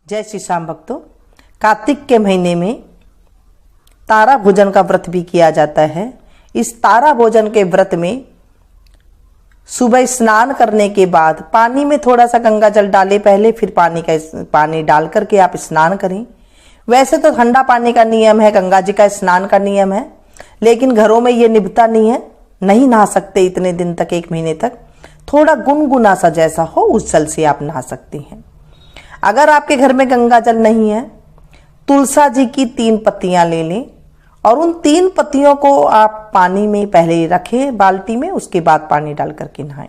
जय श्री श्याम भक्तों, कार्तिक के महीने में तारा भोजन का व्रत भी किया जाता है। इस तारा भोजन के व्रत में सुबह स्नान करने के बाद पानी में थोड़ा सा गंगा जल डालें पहले, फिर पानी डाल करके आप स्नान करें। वैसे तो ठंडा पानी का नियम है, गंगा जी का स्नान का नियम है, लेकिन घरों में ये निभता नहीं है, नहीं नहा सकते इतने दिन तक, 1 महीने तक। थोड़ा गुनगुना सा जैसा हो उस जल से आप नहा सकते हैं। अगर आपके घर में गंगा जल नहीं है, तुलसा जी की 3 पत्तियां ले लें और उन 3 पत्तियों को आप पानी में पहले रखें बाल्टी में, उसके बाद पानी डाल करके नहाएं।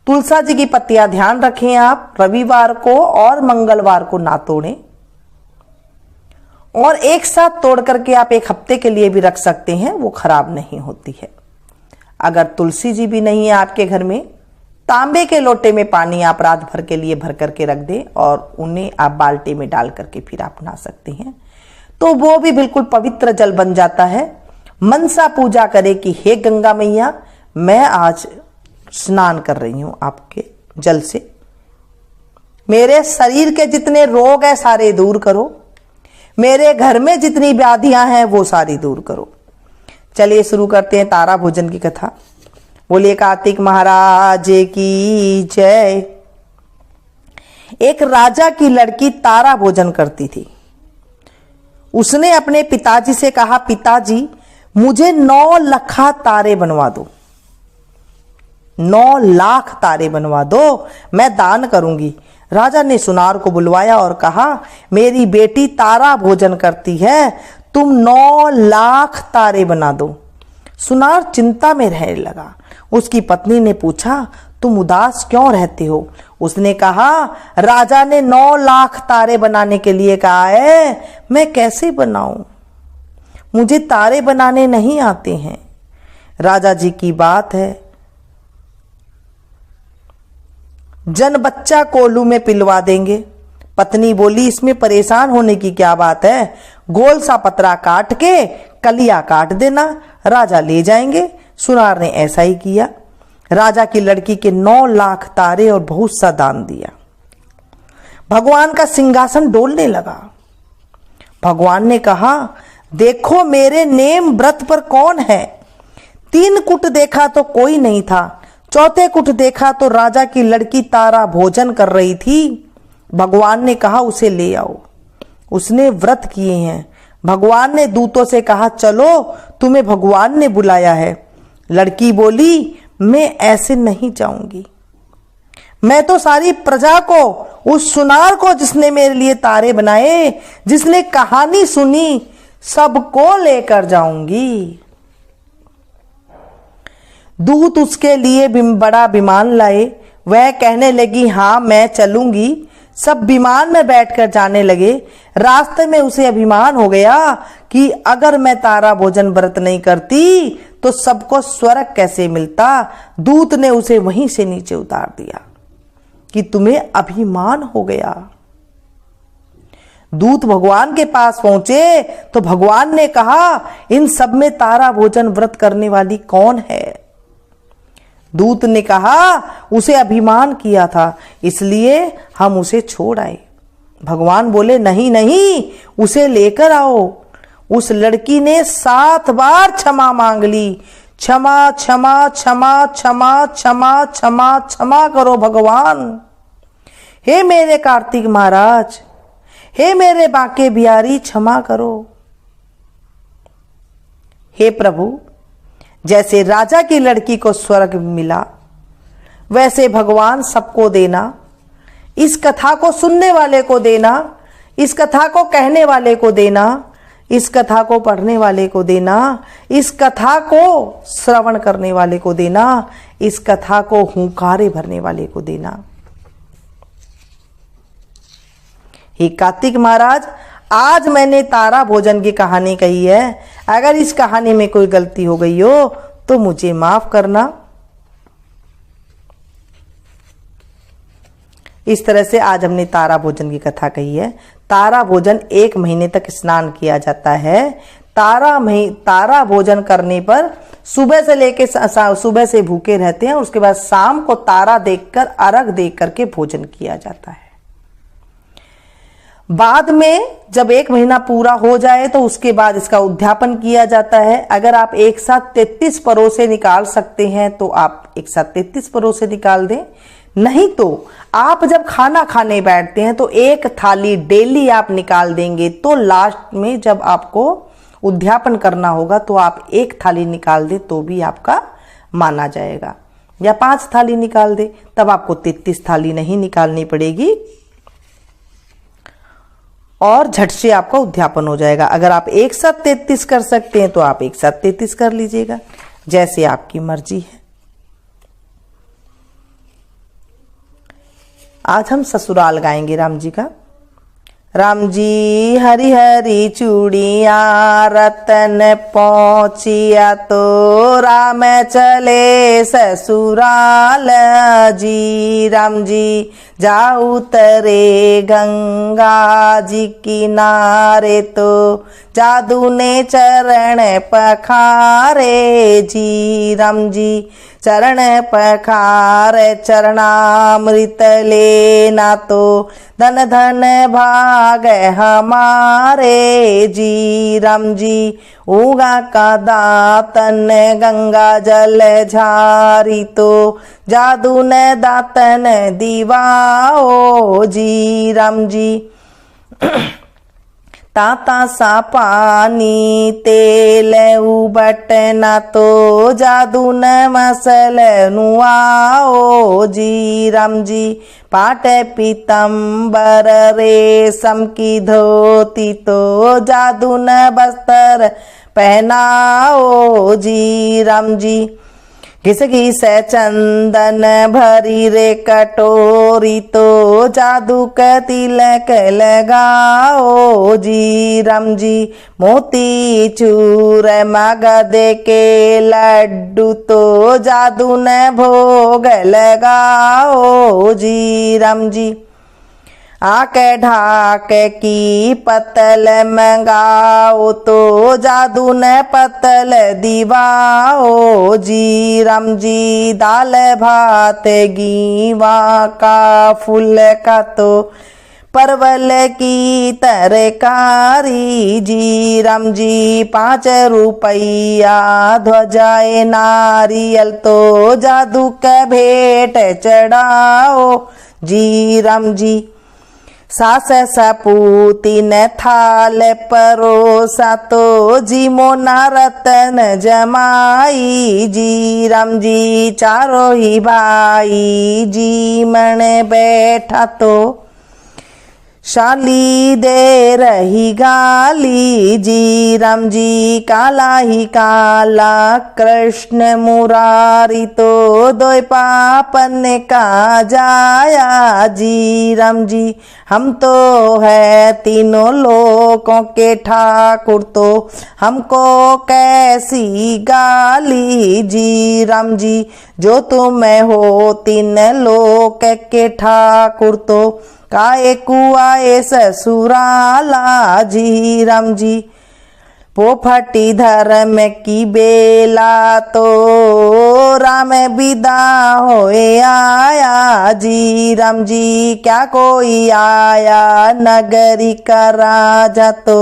तुलसा जी की पत्तियां ध्यान रखें, आप रविवार को और मंगलवार को ना तोड़ें, और एक साथ तोड़ करके आप 1 हफ्ते के लिए भी रख सकते हैं, वो खराब नहीं होती है। अगर तुलसी जी भी नहीं है आपके घर में, तांबे के लोटे में पानी आप रात भर के लिए भर करके रख दें और उन्हें आप बाल्टी में डाल करके फिर आप नहा सकते हैं, तो वो भी बिल्कुल पवित्र जल बन जाता है। मनसा पूजा करें कि हे गंगा मैया, मैं आज स्नान कर रही हूं आपके जल से, मेरे शरीर के जितने रोग है सारे दूर करो, मेरे घर में जितनी व्याधियां हैं वो सारी दूर करो। चलिए शुरू करते हैं तारा भोजन की कथा। बोलिए कार्तिक महाराज की जय। एक राजा की लड़की तारा भोजन करती थी। उसने अपने पिताजी से कहा, पिताजी मुझे 9 लाख तारे बनवा दो, 9 लाख तारे बनवा दो, मैं दान करूंगी। राजा ने सुनार को बुलवाया और कहा, मेरी बेटी तारा भोजन करती है, तुम 9 लाख तारे बना दो। सुनार चिंता में रहने लगा। उसकी पत्नी ने पूछा, तुम उदास क्यों रहते हो? उसने कहा, राजा ने 9 लाख तारे बनाने के लिए कहा है, मैं कैसे बनाऊं, मुझे तारे बनाने नहीं आते हैं। राजा जी की बात है, जन बच्चा कोल्हू में पिलवा देंगे। पत्नी बोली, इसमें परेशान होने की क्या बात है, गोल सा पतरा काट के कलिया काट देना, राजा ले जाएंगे। सुनार ने ऐसा ही किया। राजा की लड़की के 9 लाख तारे और बहुत सा दान दिया। भगवान का सिंहासन डोलने लगा। भगवान ने कहा, देखो मेरे नेम व्रत पर कौन है। 3 कुट देखा तो कोई नहीं था, 4थे कुट देखा तो राजा की लड़की तारा भोजन कर रही थी। भगवान ने कहा, उसे ले आओ, उसने व्रत किए हैं। भगवान ने दूतों से कहा, चलो तुम्हें भगवान ने बुलाया है। लड़की बोली, मैं ऐसे नहीं जाऊंगी, मैं तो सारी प्रजा को, उस सुनार को जिसने मेरे लिए तारे बनाए, जिसने कहानी सुनी, सबको लेकर जाऊंगी। दूत उसके लिए बड़ा विमान लाए। वह कहने लगी, हाँ मैं चलूंगी। सब विमान में बैठकर जाने लगे। रास्ते में उसे अभिमान हो गया कि अगर मैं तारा भोजन व्रत नहीं करती तो सबको स्वर्ग कैसे मिलता। दूत ने उसे वहीं से नीचे उतार दिया कि तुम्हें अभिमान हो गया। दूत भगवान के पास पहुंचे तो भगवान ने कहा, इन सब में तारा भोजन व्रत करने वाली कौन है? दूत ने कहा, उसे अभिमान किया था, इसलिए हम उसे छोड़ आए। भगवान बोले, नहीं नहीं, उसे लेकर आओ। उस लड़की ने 7 बार क्षमा मांग ली। क्षमा क्षमा क्षमा क्षमा क्षमा क्षमा क्षमा करो भगवान। हे मेरे कार्तिक महाराज, हे मेरे बांके बिहारी, क्षमा करो। हे प्रभु, जैसे राजा की लड़की को स्वर्ग मिला, वैसे भगवान सबको देना। इस कथा को सुनने वाले को देना, इस कथा को कहने वाले को देना, इस कथा को पढ़ने वाले को देना, इस कथा को श्रवण करने वाले को देना, इस कथा को हुंकारे भरने वाले को देना। हे कार्तिक महाराज, आज मैंने तारा भोजन की कहानी कही है। अगर इस कहानी में कोई गलती हो गई हो तो मुझे माफ करना। इस तरह से आज हमने तारा भोजन की कथा कही है। तारा भोजन 1 महीने तक स्नान किया जाता है। तारा भोजन करने पर सुबह से लेके सुबह से भूखे रहते हैं, उसके बाद शाम को तारा देखकर अर्घ देख करके भोजन किया जाता है। बाद में जब 1 महीना पूरा हो जाए तो उसके बाद इसका उद्यापन किया जाता है। अगर आप एक साथ 33 परोसे निकाल सकते हैं तो आप एक साथ 33 परोसे निकाल दें, नहीं तो आप जब खाना खाने बैठते हैं तो एक थाली डेली आप निकाल देंगे, तो लास्ट में जब आपको उद्यापन करना होगा तो आप एक थाली निकाल दे तो भी आपका माना जाएगा, या 5 थाली निकाल दे, तब आपको 33 थाली नहीं निकालनी पड़ेगी और झट से आपका उद्यापन हो जाएगा। अगर आप एक साथ 33 कर सकते हैं तो आप एक साथ 33 कर लीजिएगा, जैसे आपकी मर्जी है। आज हम ससुराल गाएंगे राम जी का। राम जी हरी हरी चूड़िया रतन पहुंचिया तो राम चले ससुराल जी। राम जी जाऊ तरे गंगा जी किनारे तो जादू ने चरण पखारे जी। राम जी चरण पखार चरणामृत लेना तो धन धन भाग हमारे जी। राम जी उगा का दातन गंगा जल झारी तो जादू न दातन दीवाओ जी। राम जी ताता सा पानी तेल उबटना तो जादू न मसल नुआओ जी। राम जी पाट पीतम्बर रेशम की धोती तो जादू न बस्तर पहनाओ जी। राम जी घिस घिस चंदन भरी रे कटोरी तो जादू का तिलक लगाओ जी। राम जी मोती चूर मगध के लड्डू तो जादू न भोग लगाओ जी। राम जी आके ढाक की पतल मंगाओ तो जादू न पतल दीवाओ जी। राम जी दाल भात गीवा का फूल का तो परवल की तरकारी जी। राम जी 5 रुपया ध्वजाए नारियल तो जादू का भेंट चढ़ाओ जी। राम जी सास सपूती न थाल परोसा तो जी मोना रतन जमाई जी। राम जी चारों ही भाई जी मन बैठा तो शाली दे रही गाली जी। राम जी काला ही काला कृष्ण मुरारी तो दो पापन का जाया जी। राम जी हम तो है तीनों लोकों के ठाकुर तो हमको कैसी गाली जी। राम जी जो तुम हो 3 लोक के ठाकुर तो काए कुआए ससुराला जी। राम जी पोफटी धर्म की बेला तो राम विदा होए आया जी। राम जी क्या कोई आया नगरी का राजा तो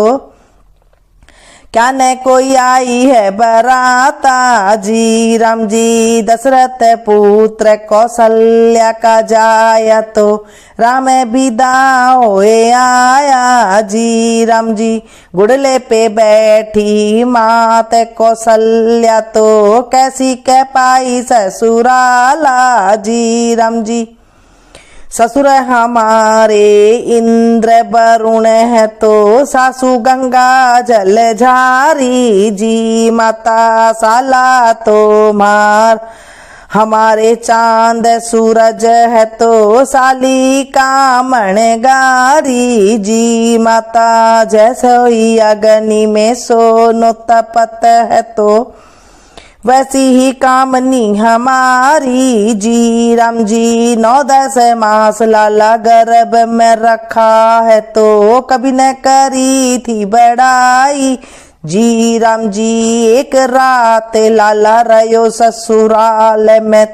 क्या न कोई आई है बराता जी। राम जी दशरथ पुत्र कौशल्या का जाया तो राम विदा होए आया जी। राम जी गुड़ले पे बैठी मात कौशल्या तो कैसी कह पाई ससुराला जी। राम जी ससुर हमारे इंद्र वरुण है तो सासू गंगा जल झारी जी। माता साला तो मार हमारे चांद सूरज है तो साली कामण गारी जी। माता जैसे अग्नि में सोनो तपत है तो वैसी ही कामनी हमारी जी। राम जी 9-10 मास लाला गर्भ में रखा है तो कभी न करी थी बड़ाई जी। राम जी एक रात लाला रयो ससुराल में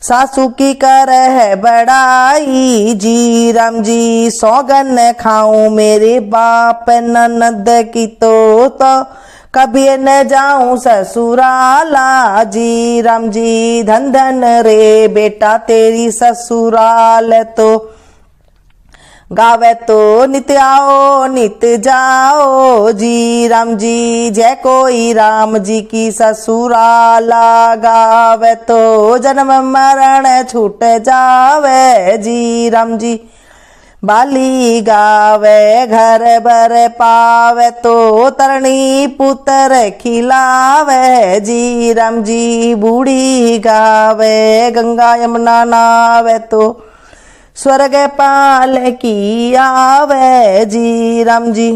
सासू की कर है बड़ाई जी राम जी, सौगन खाऊं मेरे बाप ननद की तो कभी न जाऊं ससुराला जी राम जी, धन धन रे बेटा तेरी ससुराल तो, गावे तो नित आओ नित जाओ जी राम जी, जय कोई राम जी की ससुराला, गावे तो जन्म मरण छूट जावे जी राम जी, बाली गावे घर भर पावे तो तरणी पुत्र खिलावे जी राम जी, बूढ़ी गावे गंगा यमुना नावे तो स्वर्ग पाल की आवे जी राम जी।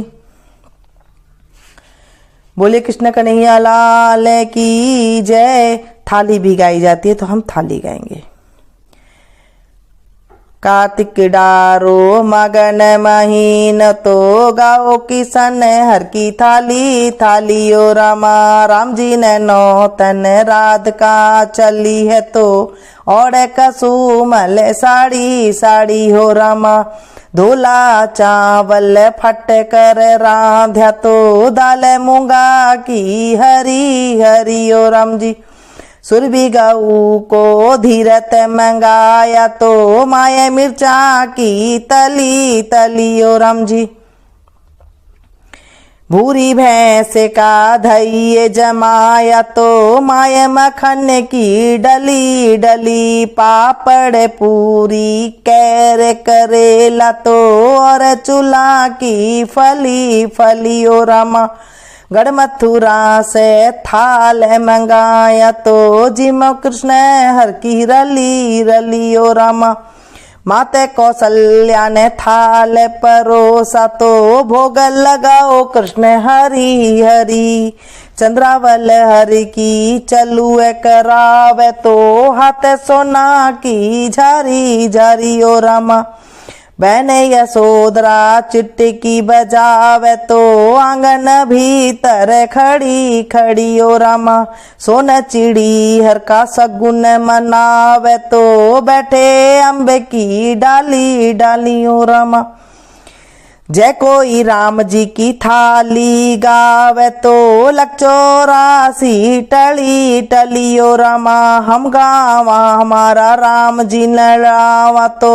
बोले कृष्ण कन्हैया लाल की जय। थाली भी गाई जाती है तो हम थाली गाएंगे। कार्तिक डारो मगन महीन तो गाओ किसन हर की थाली, थाली ओ रामा राम जी ने नौतन राधिका चली है तो, और कसुमल साड़ी साड़ी हो रामा, धोला चावल फट कर रांध्या तो, दाल मूंगा की हरी हरी ओ राम जी, सुरभि गऊ को धीरत मंगाया तो, माए मिर्चा की तली तली ओ राम जी, भूरी भैंस का धैये जमाया तो, माए मखन की डली डली, पापड़ पूरी कैर करेला तो, और चूल्हा की फली फली ओ रामा, गढ़ मथुरा से थाल मंगाया तो, जिम कृष्ण हर की रली रली ओ रामा, माते कौशल्या ने थाल परोसा तो, भोग लगाओ कृष्ण हरि हरि, चंद्रावल हरि की चलू करावे तो, हाथ सोना की झारी झारी ओ रामा, बहन यशोदरा चिट्टी बजावे तो, आंगन भीतर खड़ी खड़ी ओ रामा, सोन चिड़ी हर का सगुन मनावे तो, बैठे अम्बे की डाली डाली ओ रामा, जय कोई राम जी की थाली गावे तो, लख 84 टली टली ओ रामा, हम गावा हमारा राम जी नड़ावा तो,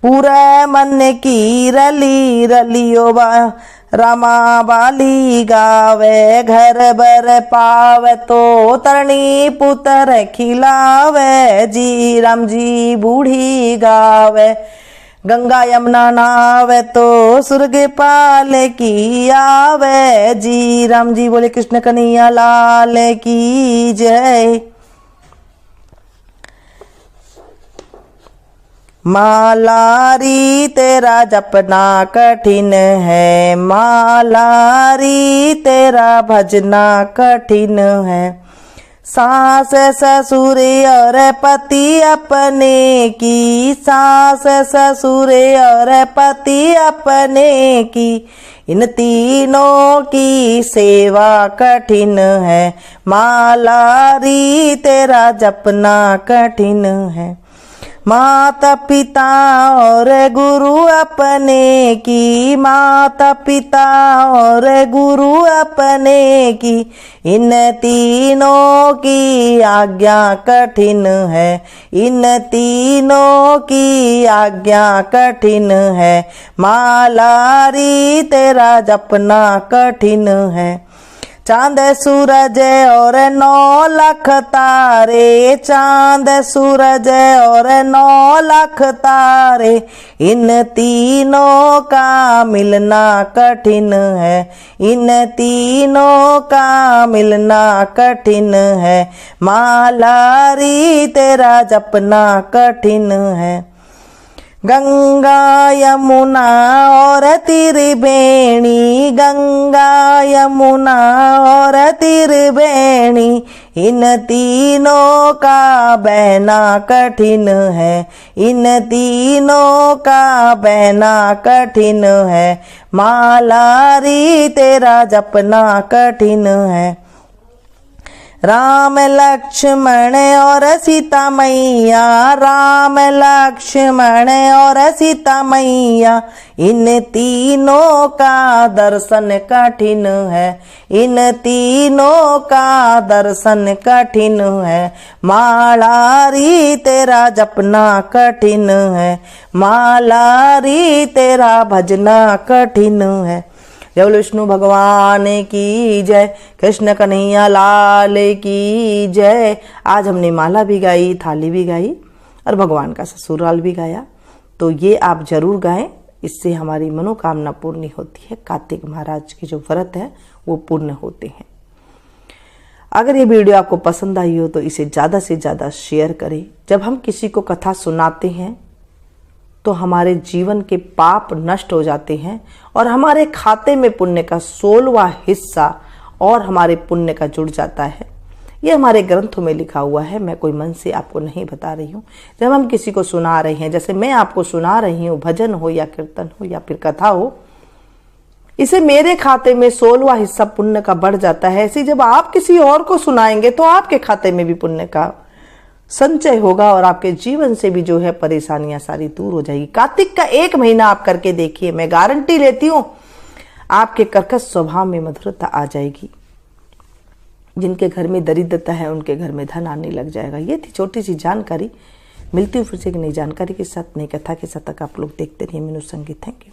पूरे मन की रली रली ओ रामा, बाली गावे घर बर पावे तो, तरणी पुत्र खिलावे जी राम जी, बूढ़ी गावे गंगा यमुना नावे तो, सुर्ग पाल की आवे जी राम जी। बोले कृष्ण कन्हैया लाल की जय। मालारी तेरा जपना कठिन है, मालारी तेरा भजना कठिन है, सास ससुर और पति अपने की, सास ससुर और पति अपने की, इन तीनों की सेवा कठिन है, मालारी तेरा जपना कठिन है, माता पिता और गुरु अपने की, माता पिता और गुरु अपने की, इन तीनों की आज्ञा कठिन है, इन तीनों की आज्ञा कठिन है, मालारी तेरा जपना कठिन है, चांद सूरज और 9 लाख तारे, चांद सूरज और 9 लाख तारे, इन तीनों का मिलना कठिन है, इन तीनों का मिलना कठिन है, मालारी तेरा जपना कठिन है, गंगा यमुना और त्रिवेणी, गंगा यमुना और त्रिवेणी, इन तीनों का बहना कठिन है, इन तीनों का बहना कठिन है, मालारी तेरा जपना कठिन है, राम लक्ष्मण और सीता मैया, राम लक्ष्मण और सीता मैया, इन तीनों का दर्शन कठिन है, इन तीनों का दर्शन कठिन है, मालारी तेरा जपना कठिन है, मालारी तेरा भजना कठिन है। जय बोलो विष्णु भगवान की जय, कृष्ण कन्हैया लाल की जय। आज हमने माला भी गाई, थाली भी गाई और भगवान का ससुराल भी गाया। तो ये आप जरूर गाएं, इससे हमारी मनोकामना पूर्ण होती है। कार्तिक महाराज के जो व्रत है वो पूर्ण होते हैं। अगर ये वीडियो आपको पसंद आई हो तो इसे ज़्यादा से ज़्यादा शेयर करें। जब हम किसी को कथा सुनाते हैं तो हमारे जीवन के पाप नष्ट हो जाते हैं और हमारे खाते में पुण्य का 16वां हिस्सा और हमारे पुण्य का जुड़ जाता है। ये हमारे ग्रंथों में लिखा हुआ है, मैं कोई मन से आपको नहीं बता रही हूँ। जब हम किसी को सुना रहे हैं, जैसे मैं आपको सुना रही हूँ, भजन हो या कीर्तन हो या फिर कथा हो, इसे मेरे खाते में 16वां हिस्सा पुण्य का बढ़ जाता है। ऐसे जब आप किसी और को सुनाएंगे तो आपके खाते में भी पुण्य का संचय होगा और आपके जीवन से भी जो है परेशानियां सारी दूर हो जाएगी। कार्तिक का 1 महीना आप करके देखिए, मैं गारंटी लेती हूं आपके कर्कश स्वभाव में मधुरता आ जाएगी। जिनके घर में दरिद्रता है उनके घर में धन आने लग जाएगा। ये थी छोटी सी जानकारी। मिलती हूँ फिर से एक नई जानकारी के साथ, नई कथा के साथ। तक आप लोग देखते रहिए मीनू संगीत। Thank you.